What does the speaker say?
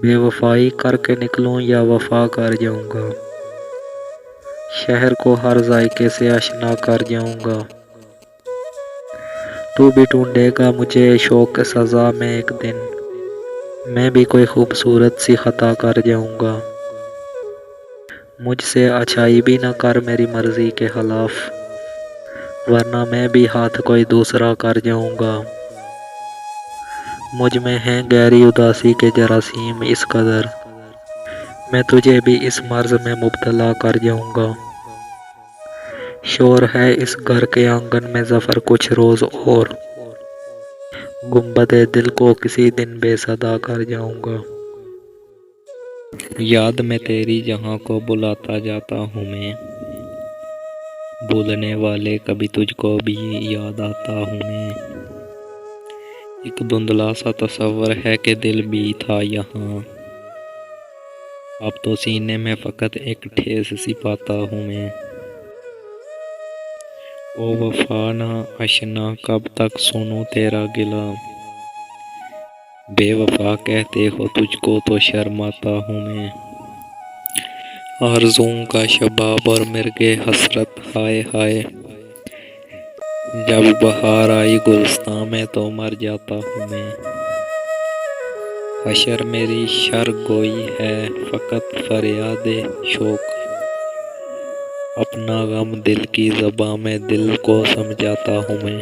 بے وفائی کر کے نکلوں یا وفا کر جاؤں گا، شہر کو ہر ذائقے سے آشنا کر جاؤں گا۔ تو بھی ڈھونڈے گا مجھے شوق سزا میں ایک دن، میں بھی کوئی خوبصورت سی خطا کر جاؤں گا۔ مجھ سے اچھائی بھی نہ کر میری مرضی کے خلاف، ورنہ میں بھی ہاتھ کوئی دوسرا کر جاؤں گا۔ مجھ میں ہیں گہری اداسی کے جراثیم اس قدر، میں تجھے بھی اس مرض میں مبتلا کر جاؤں گا۔ شور ہے اس گھر کے آنگن میں ظفر کچھ روز اور، گنبد دل کو کسی دن بے صدا کر جاؤں گا۔ یاد میں تیری جہاں کو بلاتا جاتا ہوں میں، بھولنے والے کبھی تجھ کو بھی یاد آتا ہوں میں۔ ایک دھندلا سا تصور ہے کہ دل بھی تھا یہاں، اب تو سینے میں فقط ایک ٹھیس سی پاتا ہوں میں۔ او وفا نہ آشنا کب تک سنوں تیرا گلہ، بے وفا کہتے ہو تجھ کو تو شرماتا ہوں میں۔ آرزوؤں کا شباب اور مرغِ حسرت ہائے ہائے، جب بہار آئی گلستاں میں تو مر جاتا ہوں میں۔ حشر میری شرگوئی ہے فقط فریاد شوق، اپنا غم دل کی زباں میں دل کو سمجھاتا ہوں میں۔